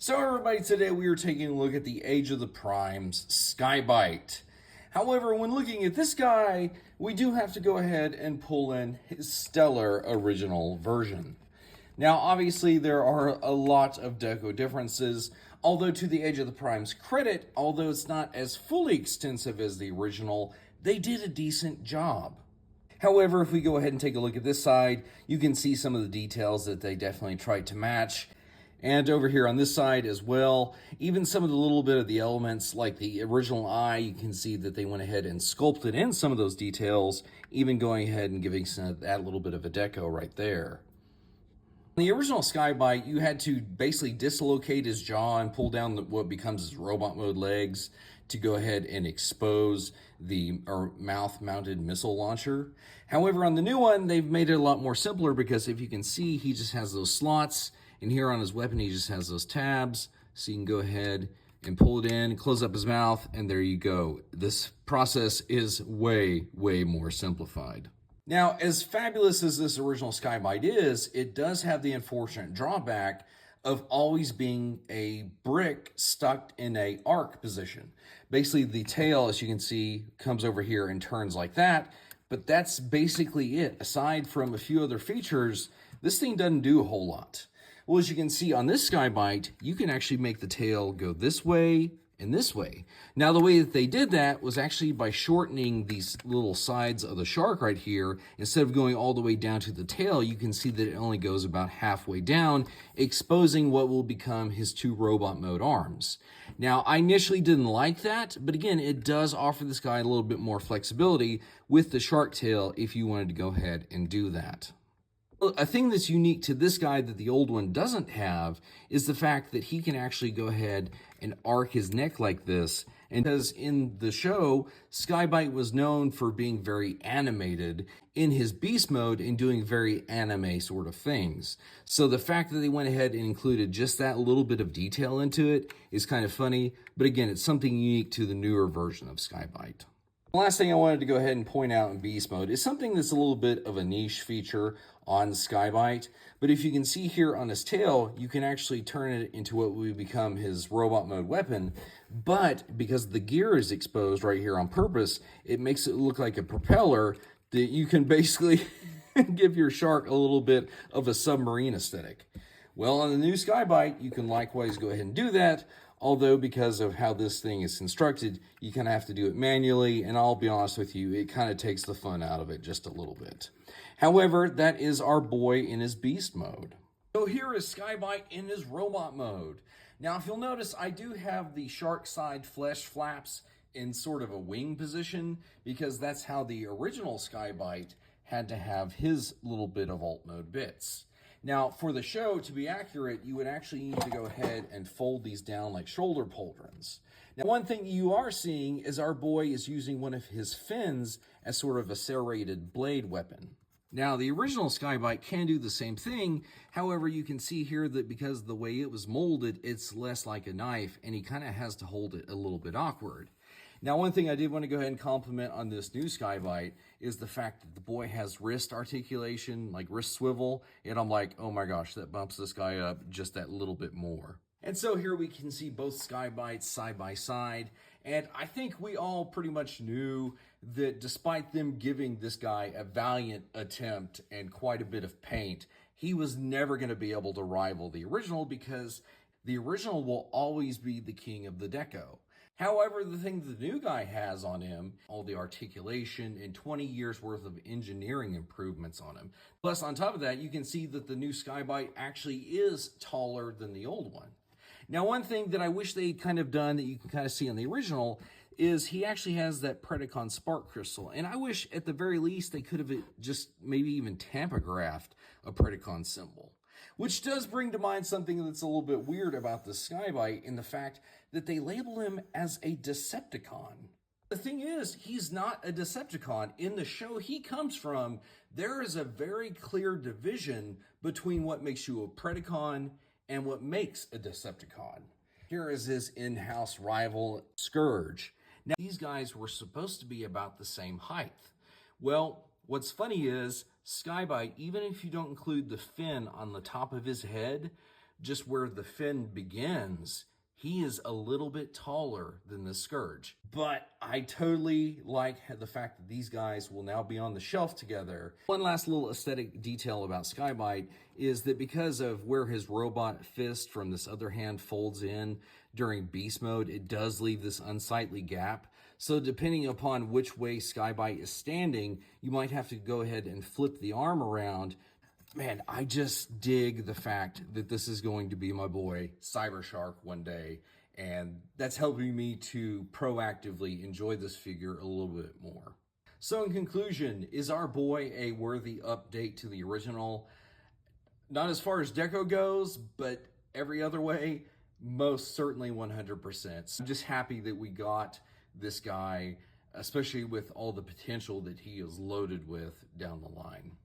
So everybody, today we are taking a look at the Age of the Primes, Sky-Byte. However, when looking at this guy, we do have to go ahead and pull in his stellar original version. Now, obviously, there are a lot of deco differences, although to the Age of the Prime's credit, although it's not as fully extensive as the original, they did a decent job. However, if we go ahead and take a look at this side, you can see some of the details that they definitely tried to match. And over here on this side as well, even some of the little bit of the elements like the original eye, you can see that they went ahead and sculpted in some of those details, even going ahead and giving that little bit of a deco right there. In the original Sky-Byte, you had to basically dislocate his jaw and pull down what becomes his robot mode legs to go ahead and expose the mouth-mounted missile launcher. However, on the new one, they've made it a lot more simpler because if you can see, he just has those slots, and here on his weapon, he just has those tabs, so you can go ahead and pull it in, close up his mouth, and there you go. This process is way, way more simplified. Now, as fabulous as this original Sky-Byte is, it does have the unfortunate drawback of always being a brick stuck in a arc position. Basically, the tail, as you can see, comes over here and turns like that, but that's basically it. Aside from a few other features, this thing doesn't do a whole lot. Well, as you can see on this Sky-Byte, you can actually make the tail go this way and this way. Now, the way that they did that was actually by shortening these little sides of the shark right here. Instead of going all the way down to the tail, you can see that it only goes about halfway down, exposing what will become his two robot mode arms. Now, I initially didn't like that, but again, it does offer this guy a little bit more flexibility with the shark tail if you wanted to go ahead and do that. A thing that's unique to this guy that the old one doesn't have is the fact that he can actually go ahead and arc his neck like this. And because in the show, Sky-Byte was known for being very animated in his beast mode and doing very anime sort of things. So the fact that they went ahead and included just that little bit of detail into it is kind of funny. But again, it's something unique to the newer version of Sky-Byte. The last thing I wanted to go ahead and point out in beast mode is something that's a little bit of a niche feature on Sky-Byte, but if you can see here on his tail, you can actually turn it into what would become his robot mode weapon, but because the gear is exposed right here on purpose, it makes it look like a propeller that you can basically give your shark a little bit of a submarine aesthetic. Well, on the new Sky-Byte, you can likewise go ahead and do that, although because of how this thing is constructed, you kind of have to do it manually, and I'll be honest with you, it kind of takes the fun out of it just a little bit. However, that is our boy in his beast mode. So here is Sky-Byte in his robot mode. Now, if you'll notice, I do have the shark side flesh flaps in sort of a wing position, because that's how the original Sky-Byte had to have his little bit of alt mode bits. Now, for the show, to be accurate, you would actually need to go ahead and fold these down like shoulder pauldrons. Now, one thing you are seeing is our boy is using one of his fins as sort of a serrated blade weapon. Now, the original Sky-Byte can do the same thing. However, you can see here that because of the way it was molded, it's less like a knife, and he kind of has to hold it a little bit awkward. Now, one thing I did want to go ahead and compliment on this new Sky-Byte is the fact that the boy has wrist articulation, like wrist swivel, and I'm like, oh my gosh, that bumps this guy up just that little bit more. And so here we can see both Sky-Bytes side by side, and I think we all pretty much knew that despite them giving this guy a valiant attempt and quite a bit of paint, he was never going to be able to rival the original because the original will always be the king of the deco. However, the thing that the new guy has on him, all the articulation and 20 years worth of engineering improvements on him. Plus, on top of that, you can see that the new Sky-Byte actually is taller than the old one. Now, one thing that I wish they'd kind of done that you can kind of see on the original is he actually has that Predacon spark crystal. And I wish at the very least they could have just maybe even tampographed a Predacon symbol. Which does bring to mind something that's a little bit weird about the Sky-Byte in the fact that they label him as a Decepticon. The thing is, he's not a Decepticon. In the show he comes from, there is a very clear division between what makes you a Predacon and what makes a Decepticon. Here is his in-house rival, Scourge. Now, these guys were supposed to be about the same height. Well, what's funny is, Sky-Byte, even if you don't include the fin on the top of his head, just where the fin begins, he is a little bit taller than the Scourge. But I totally like the fact that these guys will now be on the shelf together. One last little aesthetic detail about Sky-Byte is that because of where his robot fist from this other hand folds in during beast mode, it does leave this unsightly gap. So depending upon which way Sky-Byte is standing, you might have to go ahead and flip the arm around. Man, I just dig the fact that this is going to be my boy Cybershark one day, and that's helping me to proactively enjoy this figure a little bit more. So in conclusion, is our boy a worthy update to the original? Not as far as deco goes, but every other way, most certainly 100%. So I'm just happy that we got this guy, especially with all the potential that he is loaded with down the line.